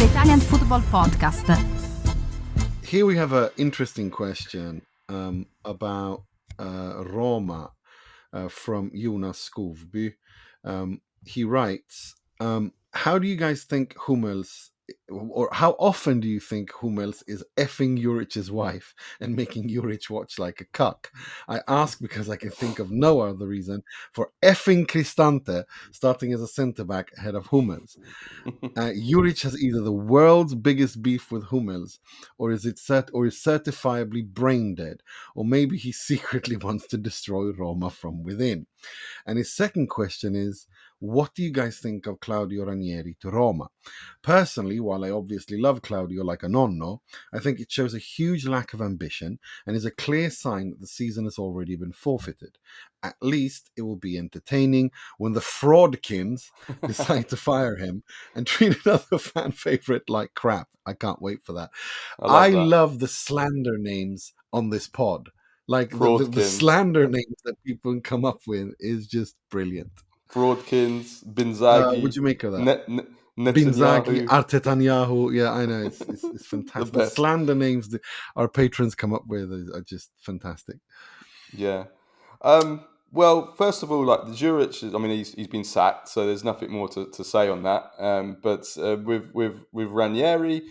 the Italian Football Podcast. Here we have an interesting question about Roma from Jonas S. He writes, how do you guys think Hummels, or how often do you think Hummels is effing Juric's wife and making Juric watch like a cuck? I ask because I can think of no other reason for effing Cristante starting as a centre-back ahead of Hummels. Juric has either the world's biggest beef with Hummels, or is certifiably brain dead, or maybe he secretly wants to destroy Roma from within. And his second question is, what do you guys think of Claudio Ranieri to Roma? Personally, while I obviously love Claudio like a nonno, I think it shows a huge lack of ambition and is a clear sign that the season has already been forfeited. At least it will be entertaining when the fraudkins decide to fire him and treat another fan favourite like crap. I can't wait for that. I love the slander names on this pod. Like the slander names that people come up with is just brilliant. Fraudkins, Binzaghi. What'd you make of that? Binzaghi, Artetanyahu. Yeah, I know. It's fantastic. The slander names that our patrons come up with are just fantastic. Yeah. Well, first of all, like the Juric, I mean, he's been sacked, so there's nothing more to say on that. But with Ranieri,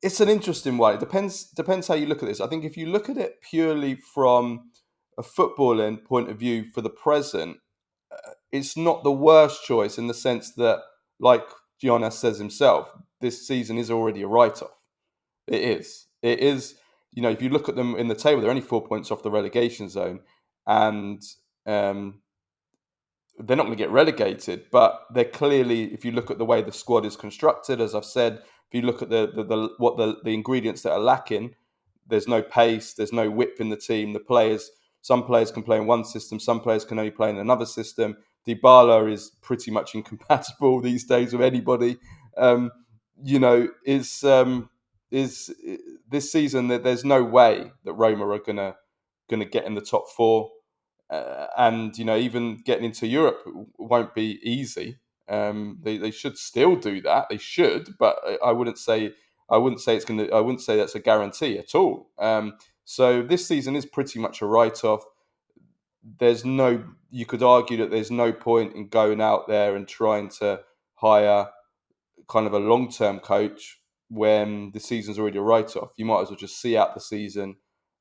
it's an interesting one. It depends how you look at this. I think if you look at it purely from a footballing point of view for the present, it's not the worst choice in the sense that, like Jonas says himself, this season is already a write-off. It is. It is. You know, if you look at them in the table, they're only 4 points off the relegation zone, and they're not going to get relegated. But they're clearly, if you look at the way the squad is constructed, as I've said, if you look at the ingredients that are lacking, there's no pace, there's no width in the team. The players, some players can play in one system, some players can only play in another system. Dybala is pretty much incompatible these days with anybody. Is this season that there's no way that Roma are gonna get in the top four, and even getting into Europe won't be easy. They should still do that. They should, but I wouldn't say that's a guarantee at all. So this season is pretty much a write-off. You could argue that there's no point in going out there and trying to hire kind of a long-term coach when the season's already a write-off. You might as well just see out the season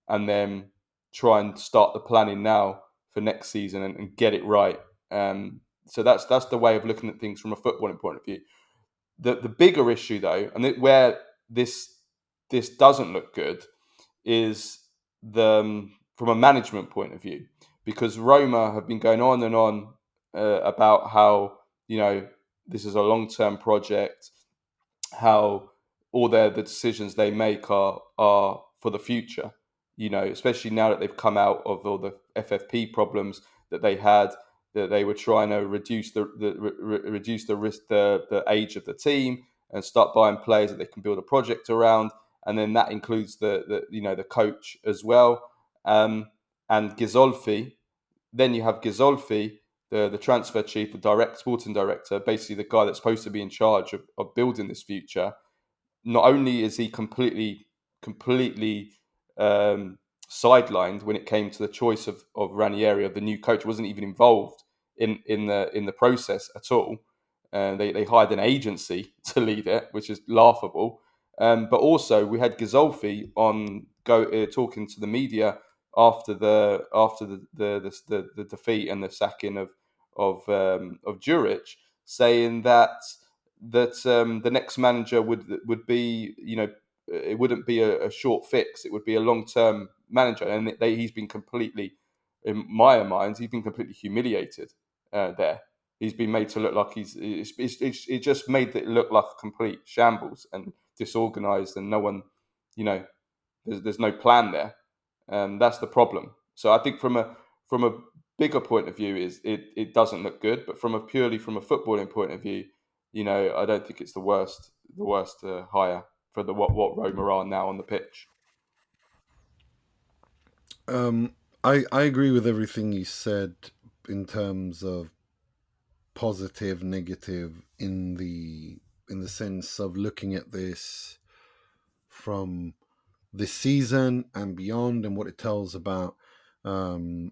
and then try and start the planning now for next season and get it right. So that's the way of looking at things from a footballing point of view. The bigger issue, though, and where this doesn't look good, is from a management point of view, because Roma have been going on and on about how this is a long-term project, how all the decisions they make are for the future. Especially now that they've come out of all the FFP problems that they had, that they were trying to reduce the risk, the age of the team, and start buying players that they can build a project around, and then that includes the coach as well, and Ghisolfi. Then you have Ghisolfi, the transfer chief, the sporting director, basically the guy that's supposed to be in charge of building this future. Not only is he completely sidelined when it came to the choice of Ranieri, of the new coach, wasn't even involved in the process at all. They hired an agency to lead it, which is laughable. But also we had Ghisolfi talking to the media after the defeat and the sacking of Juric, saying that the next manager would be, it wouldn't be a short fix. It would be a long-term manager, and he's been completely, in my mind, he's been completely humiliated there. He's been made to look like it just made it look like a complete shambles and disorganized, and no one, there's no plan there. That's the problem. So I think from a bigger point of view, it doesn't look good, but purely from a footballing point of view, I don't think it's the worst hire for what Roma are now on the pitch. I agree with everything you said in terms of positive, negative in the in the sense of looking at this from this season and beyond, and what it tells about um,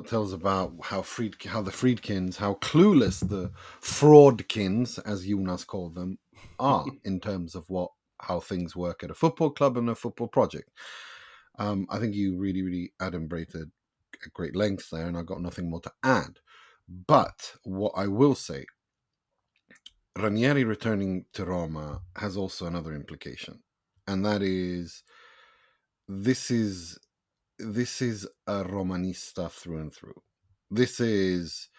tells about how the Friedkins, how clueless the fraudkins, as Jonas called them, are in terms of how things work at a football club and a football project. I think you really, really adumbrated at great length there, and I've got nothing more to add. But what I will say, Ranieri returning to Roma has also another implication, and that is this is a Romanista through and through. This is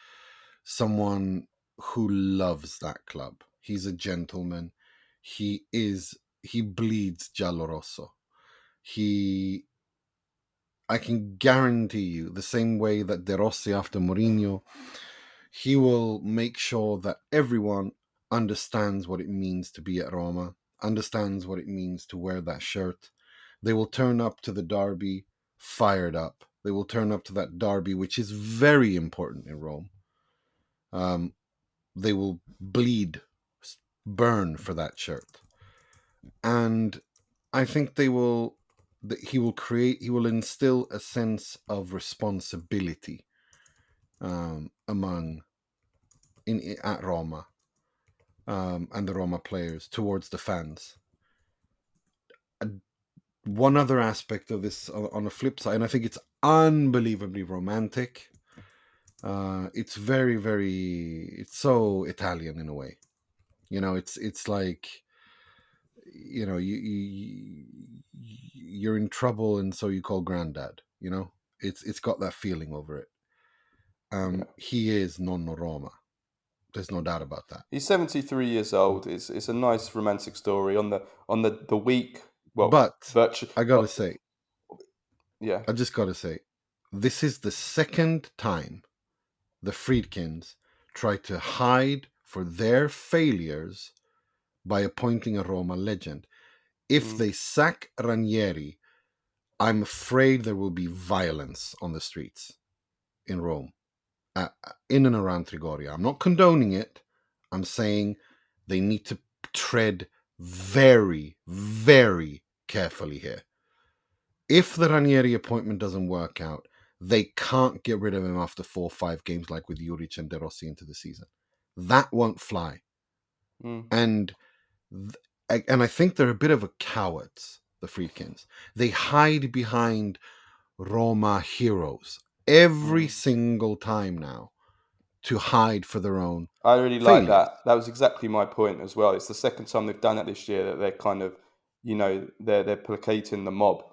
someone who loves that club. He's a gentleman. He bleeds Giallorosso. I can guarantee you, the same way that De Rossi after Mourinho, he will make sure that everyone understands what it means to be at Roma, understands what it means to wear that shirt. They will turn up to the derby fired up. They will turn up to that derby, which is very important in Rome. They will bleed, burn for that shirt. And I think he will instill a sense of responsibility at Roma and the Roma players towards the fans. One other aspect of this on the flip side, and I think it's unbelievably romantic. It's very, very. It's so Italian in a way. It's like, you're in trouble, and so you call granddad. It's got that feeling over it. He is Nonno Roma. There's no doubt about that. He's 73 years old. It's a nice romantic story on the week. Well, but I gotta say, yeah, I just gotta say, this is the second time the Friedkins try to hide for their failures by appointing a Roma legend. If they sack Ranieri, I'm afraid there will be violence on the streets in Rome, in and around Trigoria. I'm not condoning it. I'm saying they need to tread very, very carefully here. If the Ranieri appointment doesn't work out, they can't get rid of him after 4 or 5 games like with Juric and De Rossi into the season. That won't fly. And I think they're a bit of a cowards, the Friedkins. They hide behind Roma heroes every single time now to hide for their own I really failures. like that. That was exactly my point as well. It's the second time they've done it this year that they're kind of, they're placating the mob,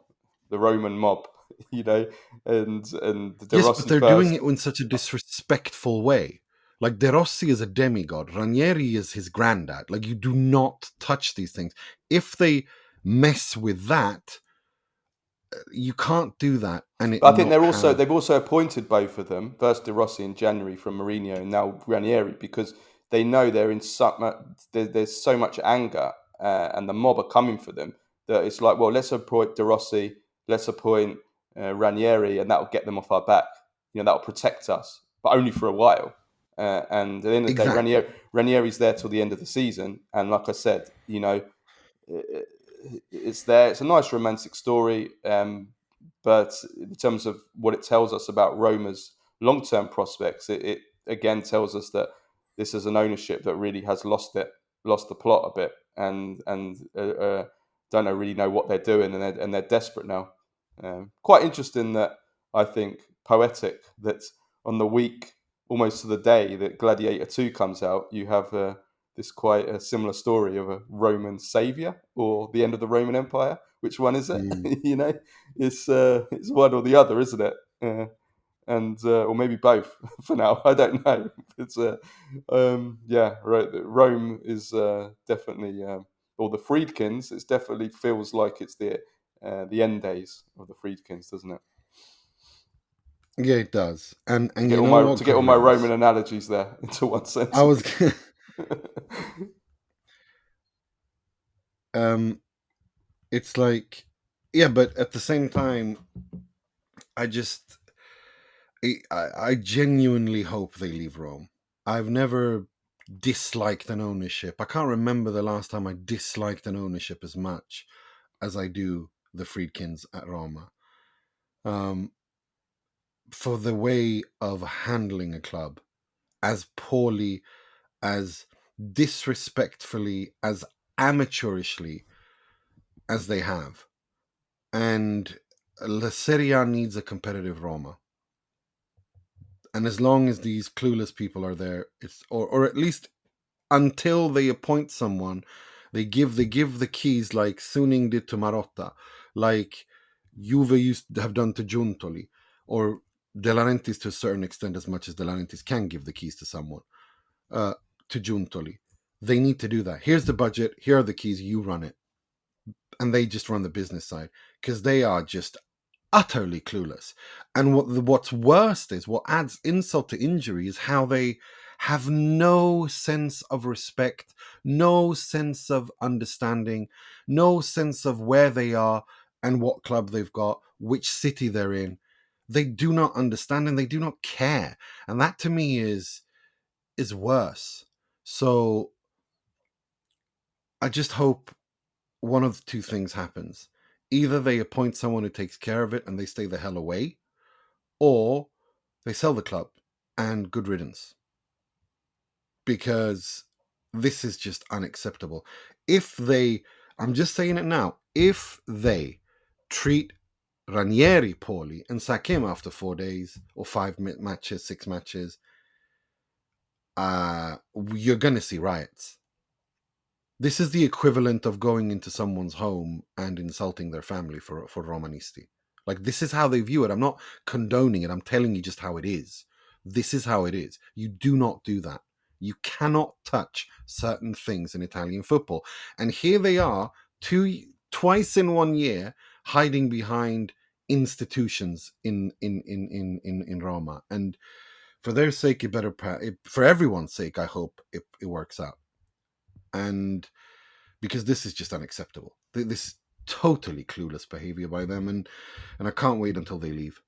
the Roman mob, and the De Yes, Rossi but they're first. doing it in such a disrespectful way. Like, De Rossi is a demigod. Ranieri is his granddad. Like, you do not touch these things. If they mess with that, you can't do that. And I think they've also appointed both of them, first De Rossi in January from Mourinho, and now Ranieri, because they know they're in there's so much anger and the mob are coming for them that it's like, well, let's appoint De Rossi, let's appoint Ranieri, and that'll get them off our back. That'll protect us, but only for a while. And at the end of the day, Ranieri's there till the end of the season, and like I said, it's there. It's a nice romantic story, but in terms of what it tells us about Roma's long-term prospects, it again tells us that this is an ownership that really has lost the plot a bit, and don't really know what they're doing, and they're desperate now. Quite interesting that, I think, poetic that on the week, almost to the day that Gladiator 2 comes out, you have this quite a similar story of a Roman savior or the end of the Roman Empire. Which one is it? It's one or the other, isn't it? Or maybe both for now. I don't know. It's right. Rome is definitely, or the Friedkins. It definitely feels like it's the end days of the Friedkins, doesn't it? Yeah, it does. And to get all my Roman analogies there into one sentence. I was it's like, yeah, but at the same time, I genuinely hope they leave Rome. I've never disliked an ownership. I can't remember the last time I disliked an ownership as much as I do the Friedkins at Roma. For the way of handling a club as poorly, as disrespectfully, as amateurishly as they have. And La Serie A needs a competitive Roma. And as long as these clueless people are there, it's or at least until they appoint someone, they give the keys like Suning did to Marotta, like Juve used to have done to Giuntoli, or De Laurentiis to a certain extent, as much as De Laurentiis can give the keys to someone, to Giuntoli. They need to do that. Here's the budget. Here are the keys. You run it. And they just run the business side because they are just utterly clueless. And what's worst is, what adds insult to injury is how they have no sense of respect, no sense of understanding, no sense of where they are and what club they've got, which city they're in. They do not understand and they do not care. And that to me is worse. So I just hope one of the two things happens. Either they appoint someone who takes care of it and they stay the hell away, or they sell the club and good riddance. Because this is just unacceptable. If they, I'm just saying it now, if they treat Ranieri poorly and sack him after 4 days or 5 matches, 6 matches, you're going to see riots. This is the equivalent of going into someone's home and insulting their family for Romanisti. Like, this is how they view it. I'm not condoning it. I'm telling you just how it is. This is how it is. You do not do that. You cannot touch certain things in Italian football. And here they are, twice in 1 year, hiding behind institutions in Roma. And for their sake, for everyone's sake, I hope it works out. And because this is just unacceptable. This is totally clueless behavior by them, and I can't wait until they leave.